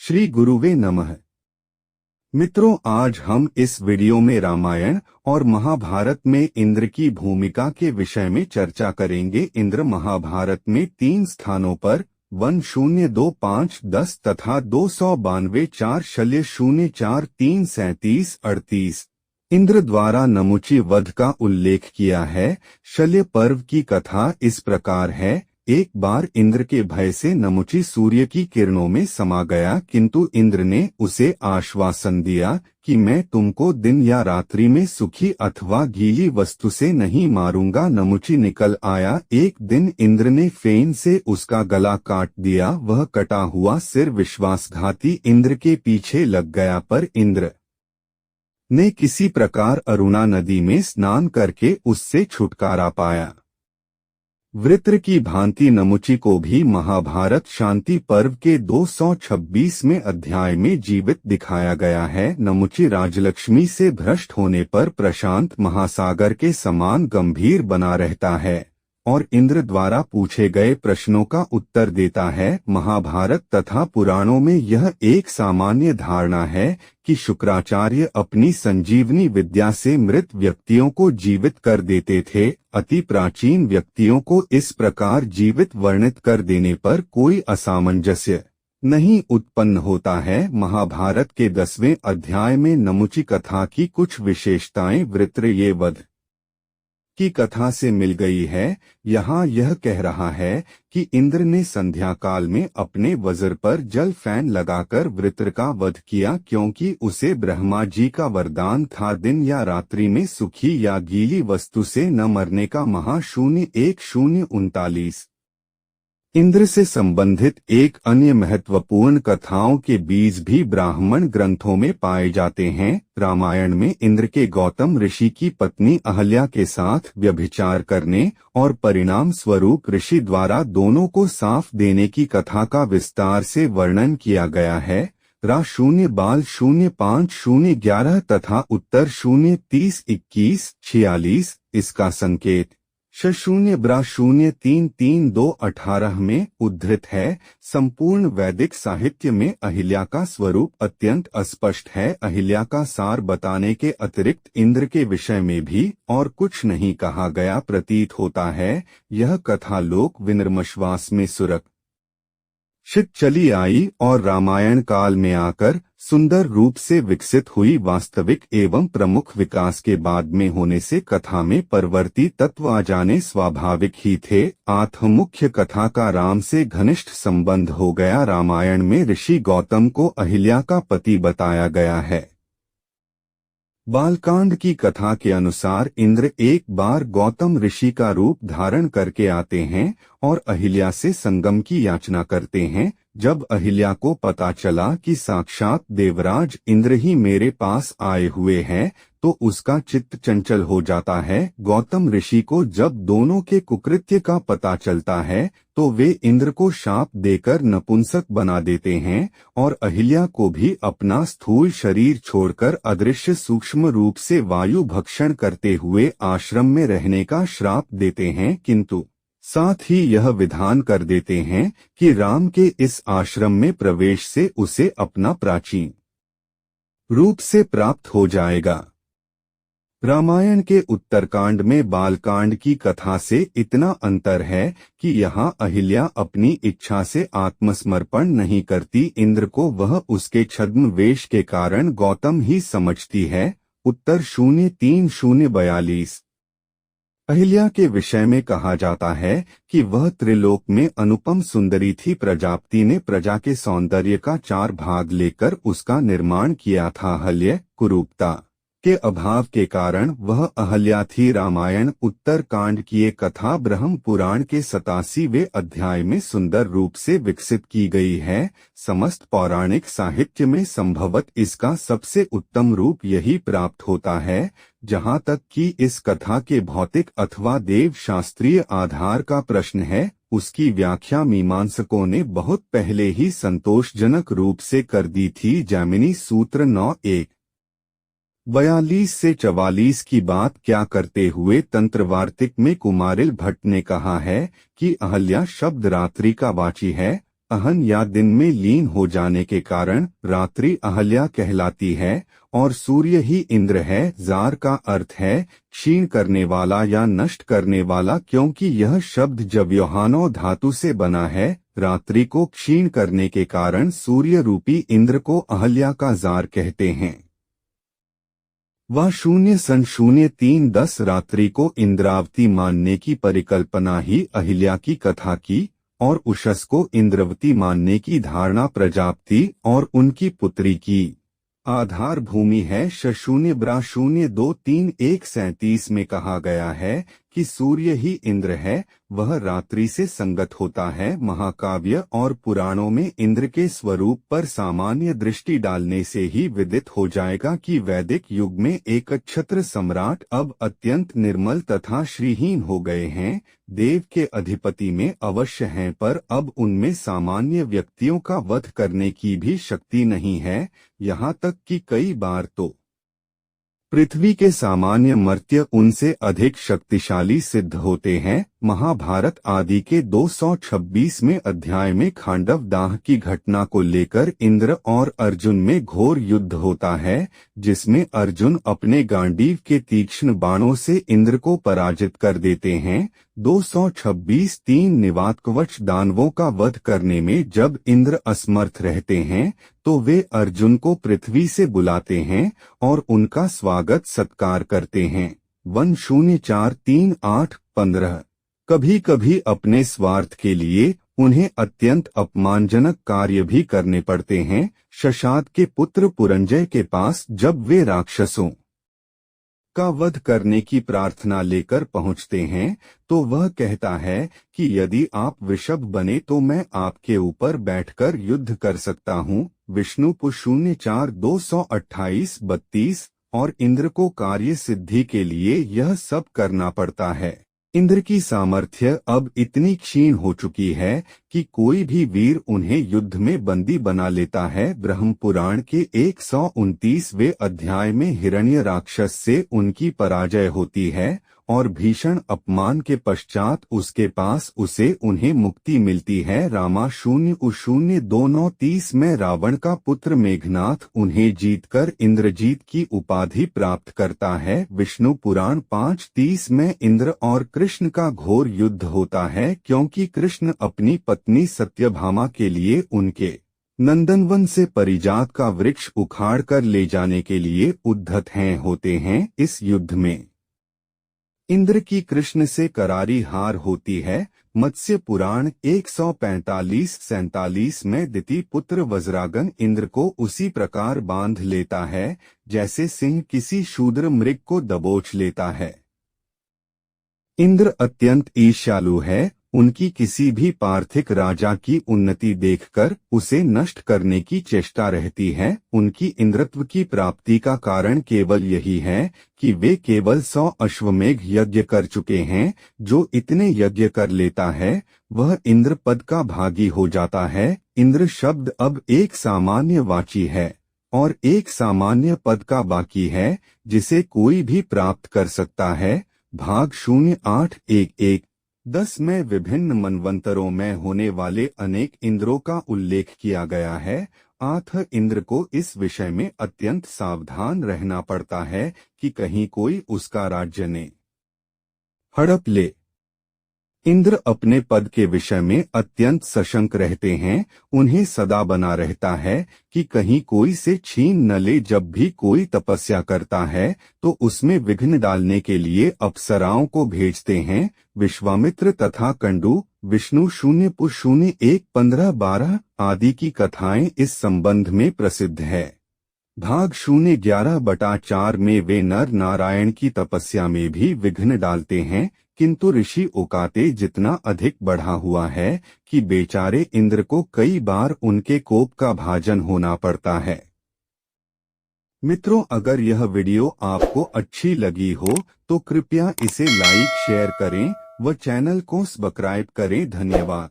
श्री गुरुवे नमः। मित्रों, आज हम इस वीडियो में रामायण और महाभारत में इंद्र की भूमिका के विषय में चर्चा करेंगे। इंद्र महाभारत में 3 स्थानों पर 102510 तथा 292 4 शल्य 04 3 37 38 इंद्र द्वारा नमुची वध का उल्लेख किया है। शल्य पर्व की कथा इस प्रकार है। एक बार इंद्र के भय से नमुची सूर्य की किरणों में समा गया, किंतु इंद्र ने उसे आश्वासन दिया कि मैं तुमको दिन या रात्रि में सूखी अथवा गीली वस्तु से नहीं मारूंगा। नमुची निकल आया। एक दिन इंद्र ने फेन से उसका गला काट दिया। वह कटा हुआ सिर विश्वासघाती इंद्र के पीछे लग गया, पर इंद्र ने किसी प्रकार अरुणा नदी में स्नान करके उससे छुटकारा पाया। वृत्र की भांति नमुची को भी महाभारत शांति पर्व के 226वें अध्याय में जीवित दिखाया गया है। नमुची राजलक्ष्मी से भ्रष्ट होने पर प्रशांत महासागर के समान गंभीर बना रहता है और इंद्र द्वारा पूछे गए प्रश्नों का उत्तर देता है। महाभारत तथा पुराणों में यह एक सामान्य धारणा है कि शुक्राचार्य अपनी संजीवनी विद्या से मृत व्यक्तियों को जीवित कर देते थे। अति प्राचीन व्यक्तियों को इस प्रकार जीवित वर्णित कर देने पर कोई असामंजस्य नहीं उत्पन्न होता है। महाभारत के 10वें अध्याय में नमुची कथा की कुछ विशेषताएं वृत्र ये वध की कथा से मिल गई है। यहाँ यह कह रहा है कि इंद्र ने संध्या काल में अपने वज्र पर जल फैन लगाकर वृत्र का वध किया, क्योंकि उसे ब्रह्मा जी का वरदान था दिन या रात्रि में सूखी या गीली वस्तु से न मरने का। महाशून्य 1039 इंद्र से संबंधित एक अन्य महत्वपूर्ण कथाओं के बीज भी ब्राह्मण ग्रंथों में पाए जाते हैं। रामायण में इंद्र के गौतम ऋषि की पत्नी अहल्या के साथ व्यभिचार करने और परिणाम स्वरूप ऋषि द्वारा दोनों को साफ देने की कथा का विस्तार से वर्णन किया गया है। रा 0 बाल 05 011 तथा उत्तर 0 30 21 46 इसका संकेत 0 ब्रा 0 3 3 2 18 में उद्धृत है। संपूर्ण वैदिक साहित्य में अहिल्या का स्वरूप अत्यंत अस्पष्ट है। अहिल्या का सार बताने के अतिरिक्त इंद्र के विषय में भी और कुछ नहीं कहा गया प्रतीत होता है। यह कथा लोक विनर्मश्वास में सुरक्षित चली आई और रामायण काल में आकर सुंदर रूप से विकसित हुई। वास्तविक एवं प्रमुख विकास के बाद में होने से कथा में परवर्ती तत्व आ जाने स्वाभाविक ही थे। मुख्य कथा का राम से घनिष्ठ संबंध हो गया। रामायण में ऋषि गौतम को अहिल्या का पति बताया गया है। बालकांड की कथा के अनुसार इंद्र एक बार गौतम ऋषि का रूप धारण करके आते हैं और अहिल्या से संगम की याचना करते हैं। जब अहिल्या को पता चला कि साक्षात देवराज इंद्र ही मेरे पास आए हुए हैं, तो उसका चित्त चंचल हो जाता है। गौतम ऋषि को जब दोनों के कुकृत्य का पता चलता है, तो वे इंद्र को शाप देकर नपुंसक बना देते हैं और अहिल्या को भी अपना स्थूल शरीर छोड़कर अदृश्य सूक्ष्म रूप से वायु भक्षण करते हुए आश्रम में रहने का श्राप देते हैं, किंतु साथ ही यह विधान कर देते हैं कि राम के इस आश्रम में प्रवेश से उसे अपना प्राचीन रूप से प्राप्त हो जाएगा। रामायण के उत्तरकांड में बालकांड की कथा से इतना अंतर है कि यहाँ अहिल्या अपनी इच्छा से आत्मसमर्पण नहीं करती। इंद्र को वह उसके छद्म वेश के कारण गौतम ही समझती है। उत्तर 0 3 0 42 अहिल्या के विषय में कहा जाता है कि वह त्रिलोक में अनुपम सुंदरी थी। प्रजापति ने प्रजा के सौंदर्य का 4 भाग लेकर उसका निर्माण किया था। अहल्य कुरूपता के अभाव के कारण वह अहल्या थी। रामायण उत्तर कांड की ये कथा ब्रह्म पुराण के 87वें अध्याय में सुंदर रूप से विकसित की गई है। समस्त पौराणिक साहित्य में संभवत इसका सबसे उत्तम रूप यही प्राप्त होता है। जहाँ तक कि इस कथा के भौतिक अथवा देव शास्त्रीय आधार का प्रश्न है, उसकी व्याख्या मीमांसकों ने बहुत पहले ही संतोषजनक रूप से कर दी थी। जैमिनी सूत्र 9:1 42 से 44 की बात क्या करते हुए तंत्रवार्तिक में कुमारिल भट्ट ने कहा है कि अहल्या शब्द रात्रि का वाची है। अहन या दिन में लीन हो जाने के कारण रात्रि अहल्या कहलाती है और सूर्य ही इंद्र है। जार का अर्थ है क्षीण करने वाला या नष्ट करने वाला, क्योंकि यह शब्द जव्योहानो धातु से बना है। रात्रि को क्षीण करने के कारण सूर्य रूपी इंद्र को अहल्या का जार कहते हैं। वह 0-03-10 रात्रि को इंद्रावती मानने की परिकल्पना ही अहिल्या की कथा की और उषस को इंद्रवती मानने की धारणा प्रजापति और उनकी पुत्री की आधार भूमि है। 0-02-3-1-37 में कहा गया है कि सूर्य ही इंद्र है, वह रात्रि से संगत होता है। महाकाव्य और पुराणों में इंद्र के स्वरूप पर सामान्य दृष्टि डालने से ही विदित हो जाएगा कि वैदिक युग में एकछत्र सम्राट अब अत्यंत निर्मल तथा श्रीहीन हो गए हैं। देव के अधिपति में अवश्य हैं, पर अब उनमें सामान्य व्यक्तियों का वध करने की भी शक्ति नहीं है। यहाँ तक कि कई बार तो पृथ्वी के सामान्य मर्त्य उनसे अधिक शक्तिशाली सिद्ध होते हैं। महाभारत आदि के 226वें अध्याय में खांडव दाह की घटना को लेकर इंद्र और अर्जुन में घोर युद्ध होता है, जिसमें अर्जुन अपने गांडीव के तीक्ष्ण बाणों से इंद्र को पराजित कर देते हैं। 226-3 निवातकवच दानवों का वध करने में जब इंद्र असमर्थ रहते हैं तो वे अर्जुन को पृथ्वी से बुलाते हैं और उनका स्वागत सत्कार करते हैं। 1-0-4-3-8-15 कभी कभी अपने स्वार्थ के लिए उन्हें अत्यंत अपमानजनक कार्य भी करने पड़ते हैं। शशाद के पुत्र पुरंजय के पास जब वे राक्षसों का वध करने की प्रार्थना लेकर पहुंचते हैं तो वह कहता है कि यदि आप वृषभ बने तो मैं आपके ऊपर बैठकर युद्ध कर सकता हूं। विष्णु पु 0-4-228-32 और इंद्र को कार्य सिद्धि के लिए यह सब करना पड़ता है। इंद्र की सामर्थ्य अब इतनी क्षीण हो चुकी है कि कोई भी वीर उन्हें युद्ध में बंदी बना लेता है। ब्रह्म पुराण के 129वें अध्याय में हिरण्य राक्षस से उनकी पराजय होती है और भीषण अपमान के पश्चात उसके पास उन्हें मुक्ति मिलती है। रामा 0-0-2-9-30 में रावण का पुत्र मेघनाथ उन्हें जीतकर इंद्रजीत की उपाधि प्राप्त करता है। विष्णु पुराण 5-30 में इंद्र और कृष्ण का घोर युद्ध होता है, क्योंकि कृष्ण अपनी पत्नी सत्यभामा के लिए उनके नंदनवन से परिजात का वृक्ष उखाड़ कर ले जाने के लिए उद्धत होते हैं। इस युद्ध में इंद्र की कृष्ण से करारी हार होती है। मत्स्य पुराण 145-47 में दिति पुत्र वज्रागन इंद्र को उसी प्रकार बांध लेता है जैसे सिंह किसी शूद्र मृग को दबोच लेता है। इंद्र अत्यंत ईर्ष्यालु है। उनकी किसी भी पार्थिक राजा की उन्नति देखकर उसे नष्ट करने की चेष्टा रहती है। उनकी इंद्रत्व की प्राप्ति का कारण केवल यही है कि वे केवल 100 अश्वमेघ यज्ञ कर चुके हैं। जो इतने यज्ञ कर लेता है वह इंद्र पद का भागी हो जाता है। इंद्र शब्द अब एक सामान्य वाची है और एक सामान्य पद का बाकी है जिसे कोई भी प्राप्त कर सकता है। भाग 0-8-1-1-10 में विभिन्न मनवंतरों में होने वाले अनेक इंद्रों का उल्लेख किया गया है। आथ इंद्र को इस विषय में अत्यंत सावधान रहना पड़ता है कि कहीं कोई उसका राज्य ने हड़प ले। इंद्र अपने पद के विषय में अत्यंत सशंक रहते हैं। उन्हें सदा बना रहता है कि कहीं कोई से छीन न ले। जब भी कोई तपस्या करता है तो उसमें विघ्न डालने के लिए अप्सराओं को भेजते हैं। विश्वामित्र तथा कंडू, विष्णु 0-1-15-12 आदि की कथाएं इस संबंध में प्रसिद्ध है। भाग 0-11-4 में वे नर नारायण की तपस्या में भी विघ्न डालते हैं, किंतु ऋषि ओकाते जितना अधिक बढ़ा हुआ है कि बेचारे इंद्र को कई बार उनके कोप का भाजन होना पड़ता है। मित्रों, अगर यह वीडियो आपको अच्छी लगी हो तो कृपया इसे लाइक शेयर करें व चैनल को सब्सक्राइब करें। धन्यवाद।